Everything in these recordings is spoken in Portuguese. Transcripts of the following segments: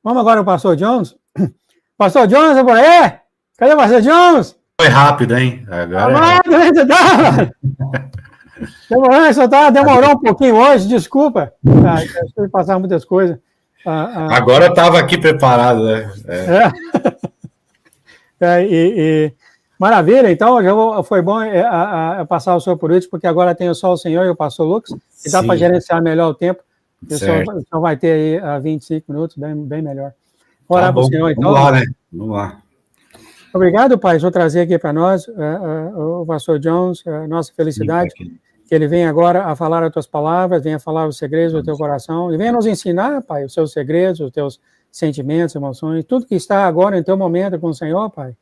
Vamos agora para o pastor Jones. Pastor Jones, é por aí? Cadê o pastor Jones? Foi rápido, hein? Agora demorou um pouquinho hoje, desculpa. Deixa eu passar muitas coisas. Agora eu estava aqui preparado, né? Maravilha, então foi bom passar o senhor por último, porque agora tem só o senhor e o pastor Lucas, e dá para gerenciar melhor o tempo. O senhor vai ter aí 25 minutos, bem melhor. Orar para o senhor, então. Vamos lá, né? Vamos lá. Obrigado, Pai. Vou trazer aqui para nós o pastor Jones, nossa felicidade, que ele venha agora a falar as tuas palavras, venha falar os segredos do teu coração, e venha nos ensinar, Pai, os seus segredos, os teus sentimentos, emoções, tudo que está agora em teu momento com o Senhor, Pai.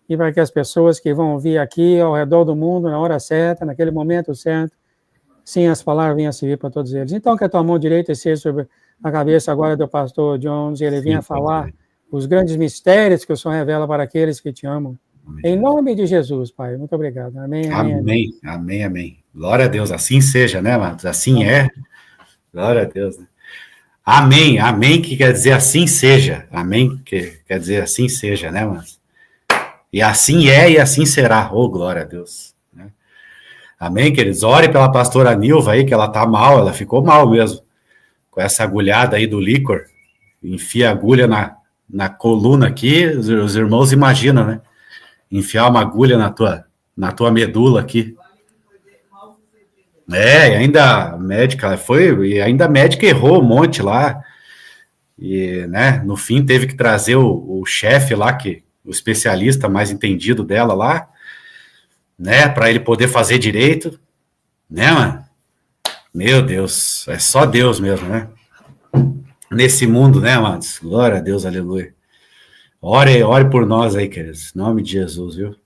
E para que as pessoas que vão vir aqui ao redor do mundo, na hora certa, naquele momento certo, sim, as palavras venham a servir para todos eles. Então, que a tua mão direita esteja sobre a cabeça agora do pastor Jones, e ele venha falar os grandes mistérios que o Senhor revela para aqueles que te amam. Em nome de Jesus, Pai. Muito obrigado. Amém, amém. Amém, amém, amém. Glória a Deus. Assim seja, né, amados? Assim é. Glória a Deus. Né? Amém, amém, que quer dizer assim seja. Amém, que quer dizer assim seja, né, amados? E assim é e assim será. Oh, glória a Deus. Né? Amém, queridos? Ore pela pastora Nilva aí, que ela tá mal, ela ficou mal mesmo. Com essa agulhada aí do líquor. Enfia a agulha na coluna aqui, os irmãos imaginam, né? Enfiar uma agulha na tua medula aqui. E ainda a médica errou um monte lá. E, né, no fim teve que trazer o chefe lá, o especialista mais entendido dela lá, né, para ele poder fazer direito, né, mano? Meu Deus, é só Deus mesmo, né? Nesse mundo, né, amados? Glória a Deus, aleluia. Ore por nós aí, queridos, em nome de Jesus, viu?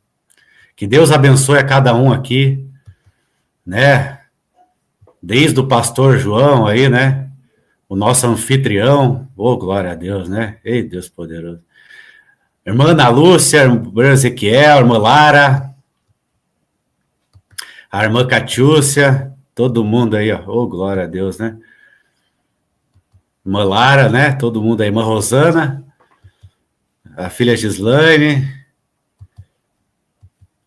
Que Deus abençoe a cada um aqui, né? Desde o pastor João aí, né? O nosso anfitrião, oh, glória a Deus, né? Ei, Deus poderoso. Irmã Ana Lúcia, irmã Ezequiel, irmã Lara, a irmã Catiúcia, todo mundo aí, ó, oh, glória a Deus, né? Irmã Lara, né? Todo mundo aí, irmã Rosana, a filha Gislaine,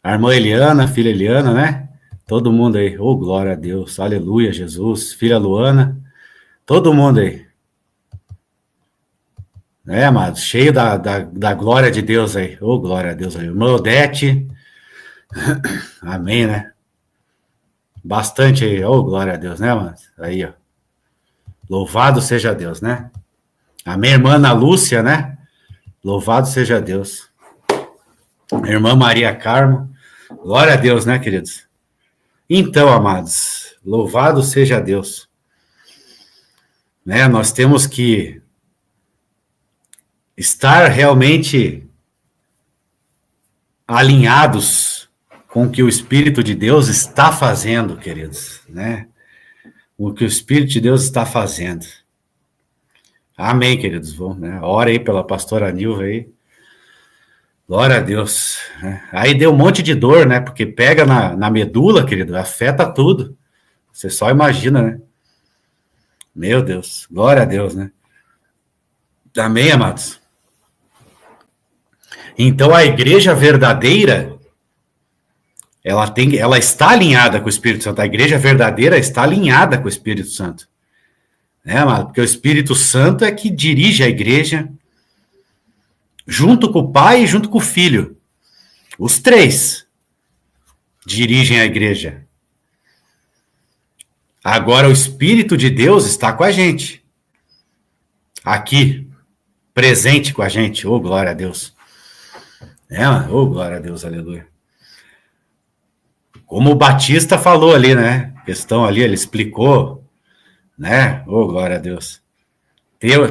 a irmã Eliana, a filha Eliana, né? Todo mundo aí, oh, glória a Deus, aleluia, Jesus, filha Luana, todo mundo aí. Né, amados? Cheio da glória de Deus aí. Oh, glória a Deus aí. Irmã Odete. Amém, né? Bastante aí. Oh, glória a Deus, né, amados? Aí, ó. Louvado seja Deus, né? Amém, irmã Ana Lúcia, né? Louvado seja Deus. Irmã Maria Carmo. Glória a Deus, né, queridos? Então, amados, louvado seja Deus. Né, nós temos que estar realmente alinhados com o que o Espírito de Deus está fazendo, queridos, né? O que o Espírito de Deus está fazendo. Amém, queridos. Vamos, né? Ora aí pela pastora Nilva aí. Glória a Deus. Né? Aí deu um monte de dor, né? Porque pega na medula, querido, afeta tudo. Você só imagina, né? Meu Deus. Glória a Deus, né? Amém, amados? Então, a igreja verdadeira, ela está alinhada com o Espírito Santo. A igreja verdadeira está alinhada com o Espírito Santo. Né, amado? Porque o Espírito Santo é que dirige a igreja, junto com o Pai e junto com o Filho. Os três dirigem a igreja. Agora, o Espírito de Deus está com a gente. Aqui, presente com a gente. Oh, glória a Deus. Oh, glória a Deus, aleluia. Como o Batista falou ali, né? A questão ali, ele explicou, né? Oh, glória a Deus.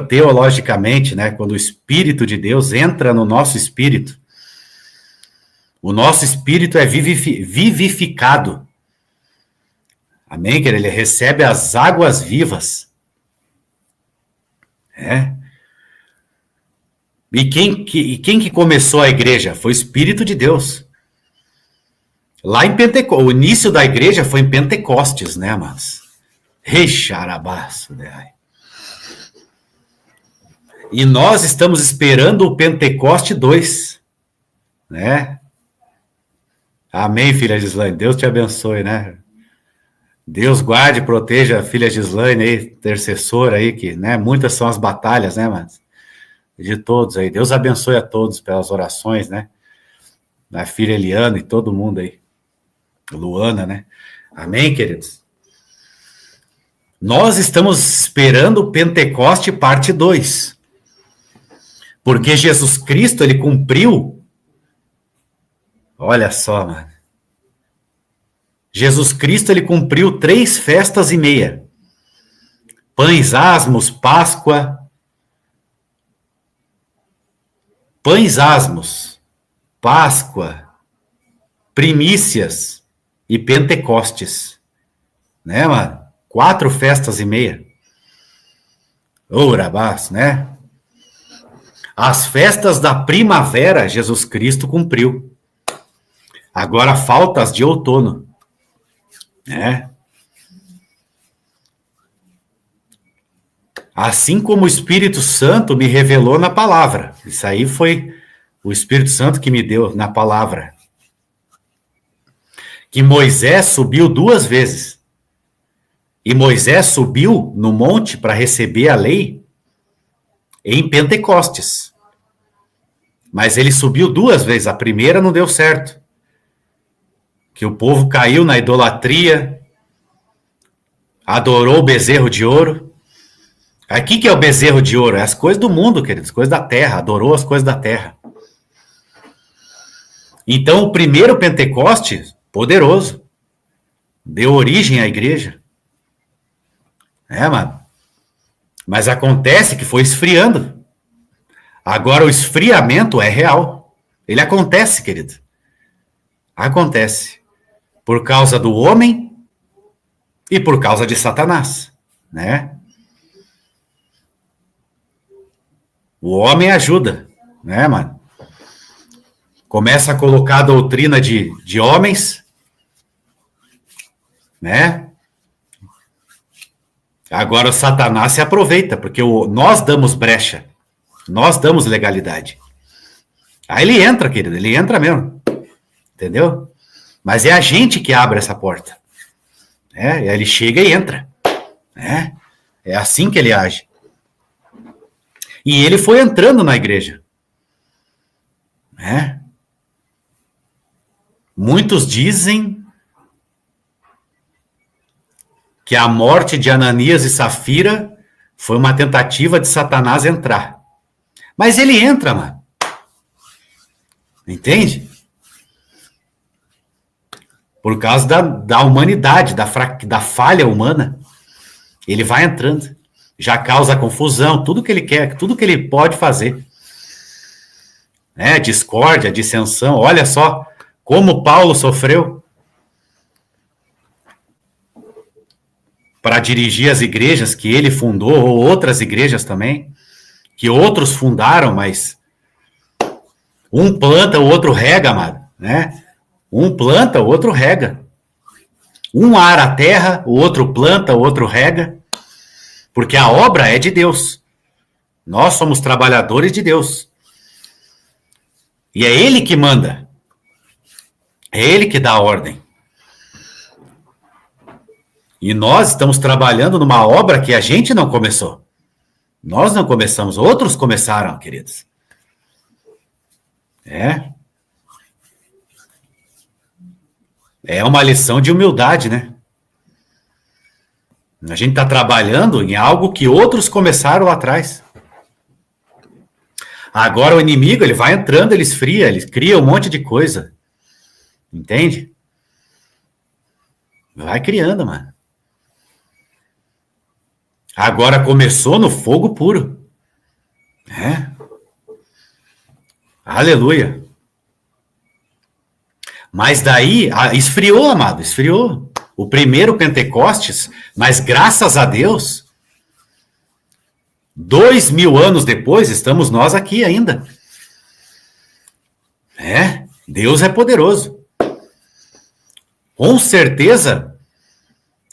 Teologicamente, né? Quando o Espírito de Deus entra no nosso espírito, o nosso espírito é vivificado. Amém? Que ele recebe as águas vivas. E quem que começou a igreja? Foi o Espírito de Deus. Lá em Pentecostes, o início da igreja foi em Pentecostes, né, amados? Rei Xarabaço, né? E nós estamos esperando o Pentecoste 2, né? Amém, filha Gislaine. Deus te abençoe, né? Deus guarde e proteja a filha Gislaine aí, intercessora aí, que, né? Muitas são as batalhas, né, mas de todos aí. Deus abençoe a todos pelas orações, né? Da filha Eliana e todo mundo aí. Luana, né? Amém, queridos? Nós estamos esperando o Pentecoste parte 2. Porque Jesus Cristo, ele cumpriu. Olha só, mano. Jesus Cristo, ele cumpriu 3 festas e meia. Pães asmos, Páscoa. Pães asmos, Páscoa, primícias e Pentecostes. Né, mano? 4 festas e meia. Urabás, né? As festas da primavera, Jesus Cristo cumpriu. Agora falta as de outono. Né? Assim como o Espírito Santo me revelou na palavra. Isso aí foi o Espírito Santo que me deu na palavra. Que Moisés subiu 2 vezes. E Moisés subiu no monte para receber a lei em Pentecostes. Mas ele subiu 2 vezes. A primeira não deu certo. Que o povo caiu na idolatria, adorou o bezerro de ouro. Aqui que é o bezerro de ouro? É as coisas do mundo, queridos, coisas da terra. Adorou as coisas da terra. Então, o primeiro Pentecoste, poderoso, deu origem à igreja. É, mano. Mas acontece que foi esfriando. Agora, o esfriamento é real. Ele acontece, querido. Acontece. Por causa do homem e por causa de Satanás, né? O homem ajuda, né, mano? Começa a colocar a doutrina de homens, né? Agora o Satanás se aproveita, porque nós damos brecha, nós damos legalidade. Aí ele entra, querido, ele entra mesmo, entendeu? Mas é a gente que abre essa porta. Né? Ele chega e entra. Né? É assim que ele age. E ele foi entrando na igreja. Né? Muitos dizem que a morte de Ananias e Safira foi uma tentativa de Satanás entrar. Mas ele entra, mano. Entende? Por causa da humanidade, da falha humana. Ele vai entrando. Já causa confusão, tudo que ele quer, tudo que ele pode fazer. Né? Discórdia, dissensão. Olha só como Paulo sofreu para dirigir as igrejas que ele fundou, ou outras igrejas também, que outros fundaram, mas um planta, o outro rega, amado, né? Um planta, o outro rega. Um ara a terra, o outro planta, o outro rega. Porque a obra é de Deus. Nós somos trabalhadores de Deus. E é Ele que manda. É Ele que dá a ordem. E nós estamos trabalhando numa obra que a gente não começou. Nós não começamos, outros começaram, queridos. É uma lição de humildade, né? A gente está trabalhando em algo que outros começaram lá atrás. Agora o inimigo, ele vai entrando, ele esfria, ele cria um monte de coisa. Entende? Vai criando, mano. Agora começou no fogo puro. Aleluia. Mas daí, esfriou, amado, esfriou. O primeiro Pentecostes, mas graças a Deus, 2000 anos depois, estamos nós aqui ainda. Deus é poderoso. Com certeza,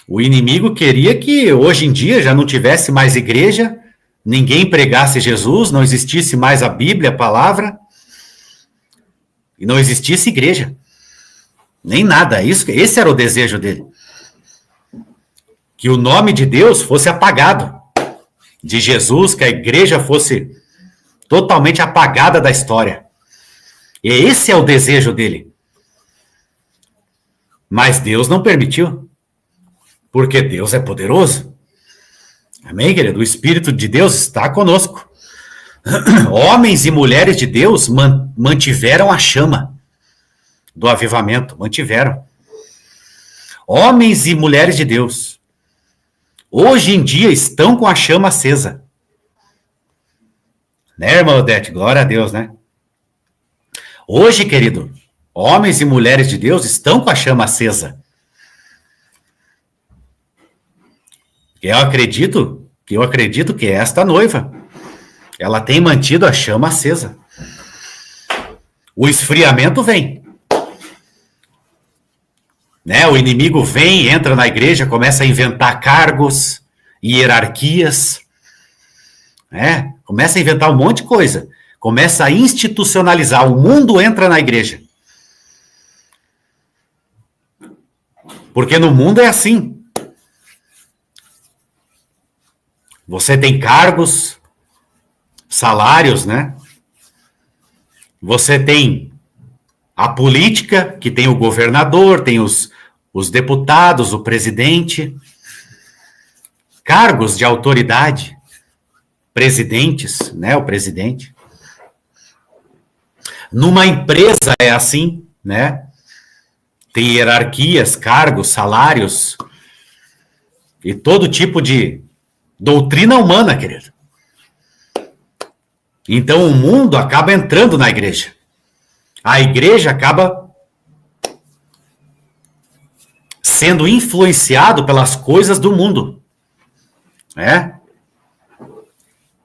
o inimigo queria que hoje em dia já não tivesse mais igreja, ninguém pregasse Jesus, não existisse mais a Bíblia, a palavra, e não existisse igreja. Nem nada. Esse era o desejo dele. Que o nome de Deus fosse apagado. De Jesus, que a igreja fosse totalmente apagada da história. E esse é o desejo dele. Mas Deus não permitiu. Porque Deus é poderoso. Amém, querido? O Espírito de Deus está conosco. Homens e mulheres de Deus mantiveram a chama do avivamento. Mantiveram. Homens e mulheres de Deus. Hoje em dia estão com a chama acesa. Né, irmã Odete? Glória a Deus, né? Hoje, querido, homens e mulheres de Deus estão com a chama acesa. Eu acredito que esta noiva, ela tem mantido a chama acesa. O esfriamento vem. Né? O inimigo vem, entra na igreja, começa a inventar cargos, hierarquias, né? Começa a inventar um monte de coisa. Começa a institucionalizar. O mundo entra na igreja. Porque no mundo é assim. Você tem cargos, salários, né? Você tem a política, que tem o governador, tem os deputados, o presidente. Cargos de autoridade. Presidentes, né? O presidente. Numa empresa é assim, né? Tem hierarquias, cargos, salários e todo tipo de doutrina humana, querido. Então o mundo acaba entrando na igreja. A igreja acaba sendo influenciado pelas coisas do mundo. Né?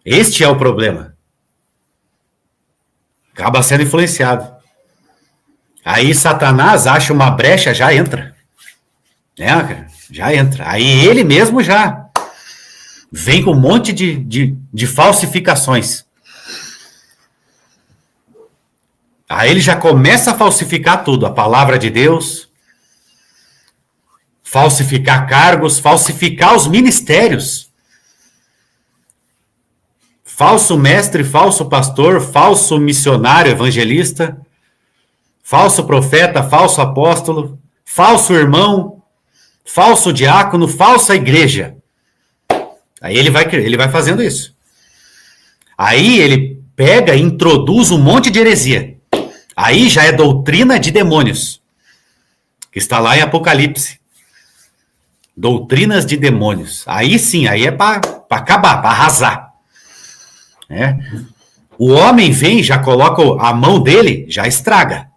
Este é o problema. Acaba sendo influenciado. Aí Satanás acha uma brecha, já entra. Né? Já entra. Aí ele mesmo já vem com um monte de falsificações. Aí ele já começa a falsificar tudo. A palavra de Deus. Falsificar cargos, falsificar os ministérios. Falso mestre, falso pastor, falso missionário, evangelista, falso profeta, falso apóstolo, falso irmão, falso diácono, falsa igreja. Aí ele vai fazendo isso. Aí ele pega e introduz um monte de heresia. Aí já é doutrina de demônios, que está lá em Apocalipse. Doutrinas de demônios. Aí sim, aí é para acabar, para arrasar. É. O homem vem, já coloca a mão dele, já estraga.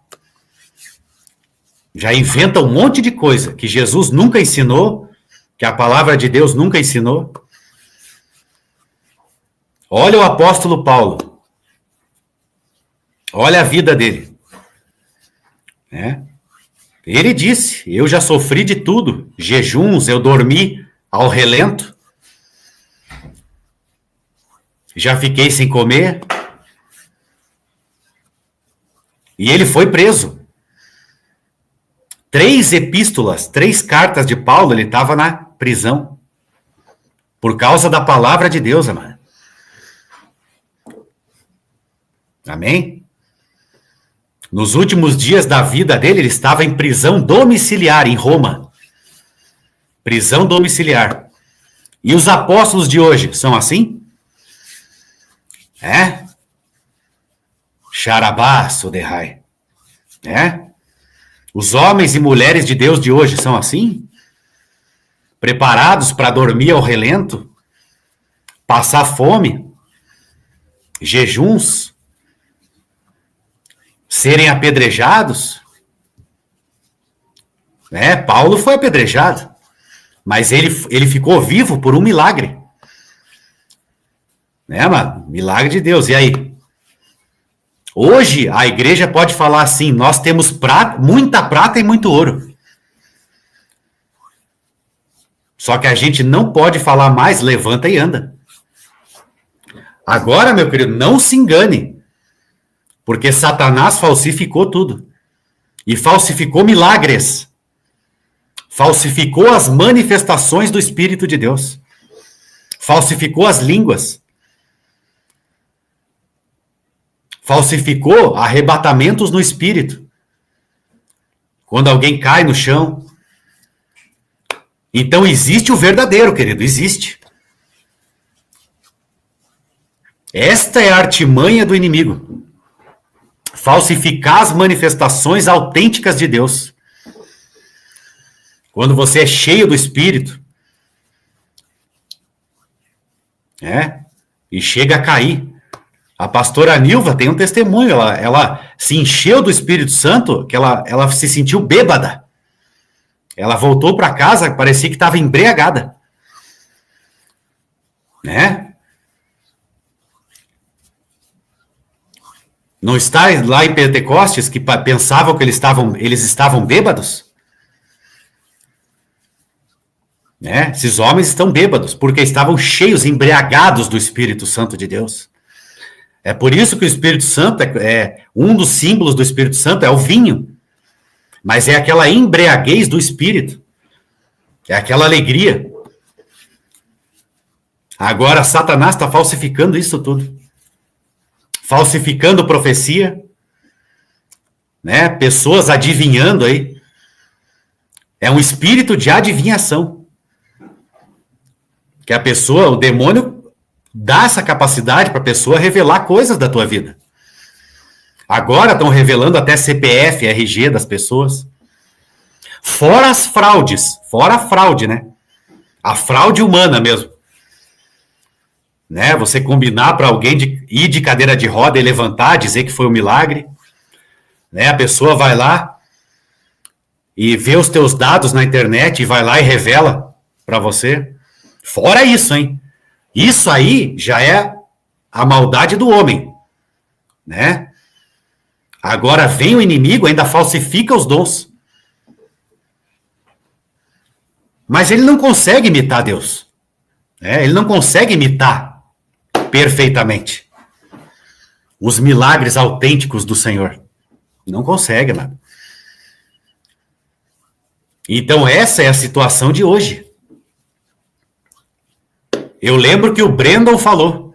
Já inventa um monte de coisa que Jesus nunca ensinou, que a palavra de Deus nunca ensinou. Olha o apóstolo Paulo. Olha a vida dele. É. Ele disse, eu já sofri de tudo. Jejuns, eu dormi ao relento. Já fiquei sem comer. E ele foi preso. 3 epístolas, 3 cartas de Paulo, ele estava na prisão. Por causa da palavra de Deus, amado. Amém? Nos últimos dias da vida dele, ele estava em prisão domiciliar em Roma. Prisão domiciliar. E os apóstolos de hoje são assim? É? Xarabaço de rai. É? Os homens e mulheres de Deus de hoje são assim? Preparados para dormir ao relento? Passar fome? Jejuns? Serem apedrejados? É, Paulo foi apedrejado. Mas ele ficou vivo por um milagre. Né, mano? Milagre de Deus. E aí? Hoje, a igreja pode falar assim, nós temos muita prata e muito ouro. Só que a gente não pode falar mais, levanta e anda. Agora, meu querido, não se engane, porque Satanás falsificou tudo. E falsificou milagres. Falsificou as manifestações do Espírito de Deus. Falsificou as línguas. Falsificou arrebatamentos no Espírito. Quando alguém cai no chão. Então existe o verdadeiro, querido, existe. Esta é a artimanha do inimigo. Falsificar as manifestações autênticas de Deus. Quando você é cheio do Espírito, e chega a cair. A pastora Nilva tem um testemunho, ela se encheu do Espírito Santo, que ela se sentiu bêbada. Ela voltou para casa, parecia que estava embriagada. Não está lá em Pentecostes que pensavam que eles estavam bêbados? Esses homens estão bêbados, porque estavam cheios, embriagados do Espírito Santo de Deus. É por isso que o Espírito Santo, um dos símbolos do Espírito Santo é o vinho. Mas é aquela embriaguez do Espírito. É aquela alegria. Agora, Satanás está falsificando isso tudo. Falsificando profecia. Pessoas adivinhando aí. É um espírito de adivinhação. Que a pessoa, o demônio, dá essa capacidade para a pessoa revelar coisas da tua vida. Agora estão revelando até CPF, RG das pessoas. Fora as fraudes. Fora a fraude, A fraude humana mesmo. Você combinar para alguém ir de cadeira de roda e levantar, dizer que foi um milagre. A pessoa vai lá e vê os teus dados na internet e vai lá e revela para você. Fora isso, hein? Isso aí já é a maldade do homem, Agora vem o inimigo, ainda falsifica os dons. Mas ele não consegue imitar Deus. Ele não consegue imitar perfeitamente os milagres autênticos do Senhor. Não consegue, mano. Então essa é a situação de hoje. Eu lembro que o Brandon falou,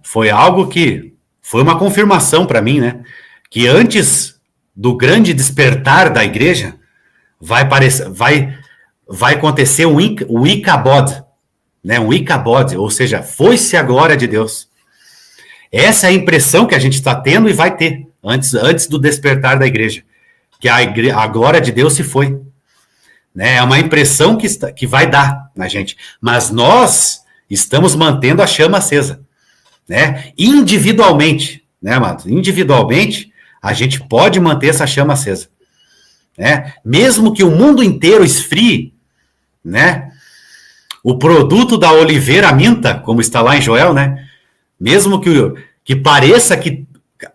Foi algo que foi uma confirmação para mim, Que antes do grande despertar da igreja, vai acontecer um Icabod, Um Icabod, ou seja, foi-se a glória de Deus. Essa é a impressão que a gente está tendo e vai ter antes do despertar da igreja, que a glória de Deus se foi. É uma impressão que vai dar na gente. Mas nós estamos mantendo a chama acesa. Individualmente, amados? Individualmente, a gente pode manter essa chama acesa. Mesmo que o mundo inteiro esfrie, o produto da oliveira minta, como está lá em Joel, mesmo que pareça que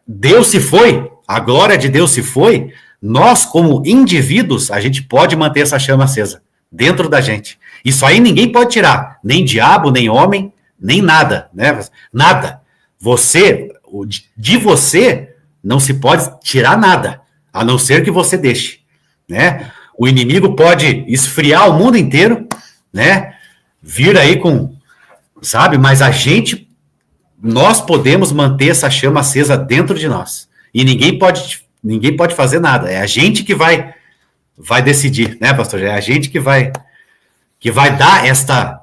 Deus se foi, a glória de Deus se foi, nós, como indivíduos, a gente pode manter essa chama acesa dentro da gente. Isso aí ninguém pode tirar. Nem diabo, nem homem, nem nada. Nada. De você, não se pode tirar nada, a não ser que você deixe. O inimigo pode esfriar o mundo inteiro, vir aí com, mas nós podemos manter essa chama acesa dentro de nós. E ninguém pode fazer nada. É a gente que vai decidir, pastor? É a gente que vai dar esta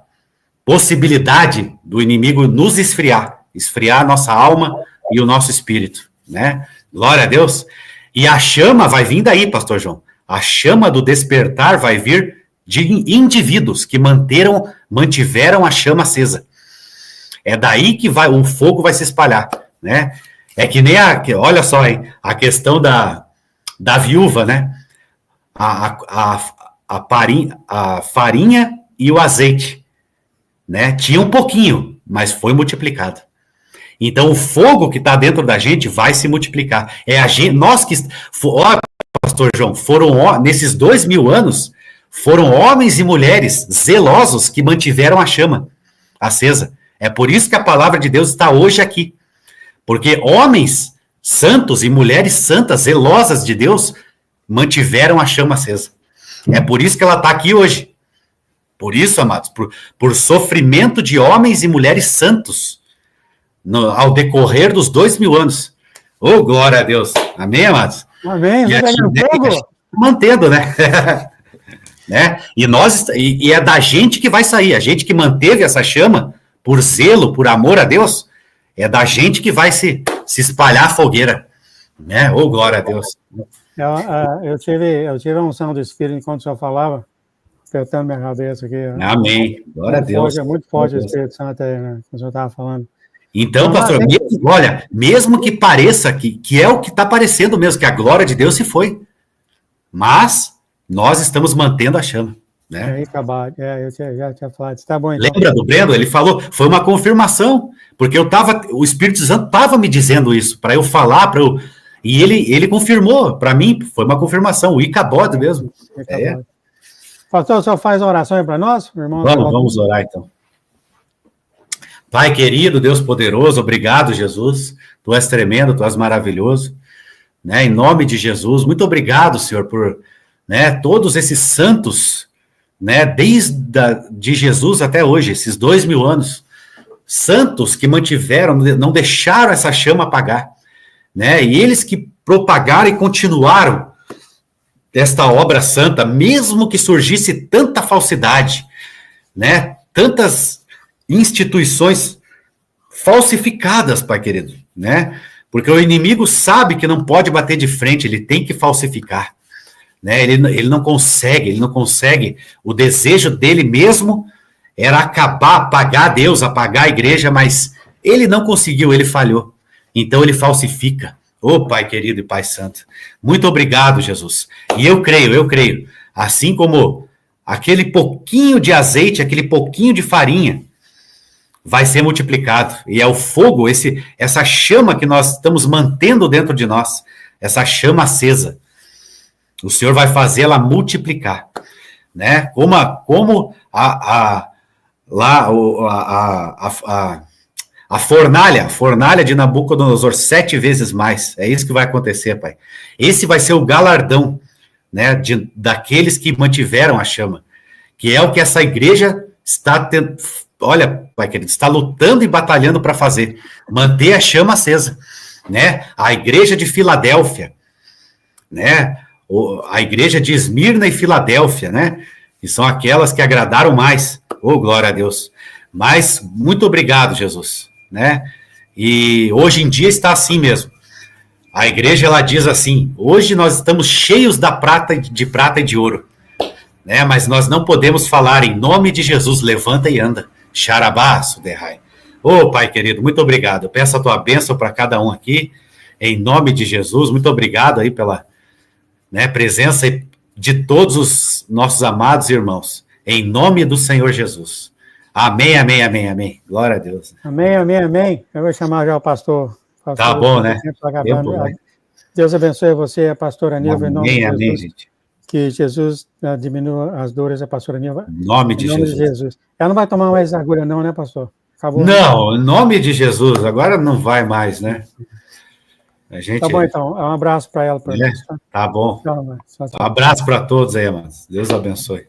possibilidade do inimigo nos esfriar a nossa alma e o nosso espírito, Glória a Deus. E a chama vai vir daí, pastor João. A chama do despertar vai vir de indivíduos que mantiveram a chama acesa. É daí que o fogo vai se espalhar, É que nem olha só, hein, a questão da viúva, A farinha e o azeite, Tinha um pouquinho, mas foi multiplicado. Então o fogo que está dentro da gente vai se multiplicar. É a gente, nós que, pastor João, nesses 2000 anos, foram homens e mulheres zelosos que mantiveram a chama acesa. É por isso que a palavra de Deus está hoje aqui. Porque homens santos e mulheres santas, zelosas de Deus, mantiveram a chama acesa. É por isso que ela está aqui hoje. Por isso, amados, por sofrimento de homens e mulheres santos, ao decorrer dos 2000 anos. Oh, glória a Deus. Amém, amados? Amém. E mantendo, né? Né? E é da gente que vai sair. A gente que manteve essa chama, por zelo, por amor a Deus, é da gente que vai se espalhar a fogueira. Né? Oh, glória a Deus. Eu tive a unção do Espírito enquanto o senhor falava, apertando minha cabeça aqui. Amém. Glória a Deus. É muito forte o Espírito Santo aí, né? Como o senhor estava falando. Então, pastor, mesmo que pareça que é o que está parecendo mesmo, que a glória de Deus se foi. Mas nós estamos mantendo a chama. Né? Eu já tinha falado. Tá bom, então. Lembra do Brendo? Ele falou, foi uma confirmação, porque o Espírito Santo estava me dizendo isso, para eu falar, e ele confirmou, para mim, foi uma confirmação, o Icabod mesmo. Pastor, o senhor faz uma oração aí para nós, meu irmão? Vamos orar então. Pai querido, Deus poderoso, obrigado, Jesus. Tu és tremendo, tu és maravilhoso. Né? Em nome de Jesus, muito obrigado, Senhor, por, né, todos esses santos, né, de Jesus até hoje, esses 2000 anos, santos que mantiveram, não deixaram essa chama apagar. Né? E eles que propagaram e continuaram esta obra santa, mesmo que surgisse tanta falsidade, né? Tantas instituições falsificadas, Pai querido, né? Porque o inimigo sabe que não pode bater de frente, ele tem que falsificar, né? Ele não consegue, o desejo dele mesmo era apagar Deus, apagar a igreja, mas ele não conseguiu, ele falhou, então ele falsifica. Ô Pai querido e Pai santo, muito obrigado, Jesus, e eu creio, assim como aquele pouquinho de azeite, aquele pouquinho de farinha, vai ser multiplicado. E é o fogo, essa chama que nós estamos mantendo dentro de nós, essa chama acesa. O Senhor vai fazê-la multiplicar. Né? Como a fornalha de Nabucodonosor 7 vezes mais. É isso que vai acontecer, Pai. Esse vai ser o galardão, né, daqueles que mantiveram a chama. Que é o que essa igreja está tendo. Olha, Pai querido, está lutando e batalhando para fazer, manter a chama acesa, né? A igreja de Filadélfia, né? A igreja de Esmirna e Filadélfia, né? Que são aquelas que agradaram mais. Oh, glória a Deus. Mas muito obrigado, Jesus, né? E hoje em dia está assim mesmo. A igreja, ela diz assim: hoje nós estamos cheios de prata e de ouro, né? Mas nós não podemos falar em nome de Jesus, levanta e anda. Xarabaço, derrai. Ô, Pai querido, muito obrigado. Eu peço a tua bênção para cada um aqui, em nome de Jesus. Muito obrigado aí pela, né, presença de todos os nossos amados irmãos, em nome do Senhor Jesus. Amém, amém, amém, amém. Glória a Deus. Amém, amém, amém. Eu vou chamar já o pastor. Tá bom, né? Deus abençoe você, a pastora Nilva, em nome de Jesus. Amém, gente. Que Jesus diminua as dores da pastora Nilva. Em nome de Jesus. Ela não vai tomar mais agulha não, né, pastor? Acabou. Não, em nome de Jesus. Agora não vai mais, né? Tá bom, então. Um abraço para ela. Tá bom. Um abraço para todos aí, amados. Deus abençoe.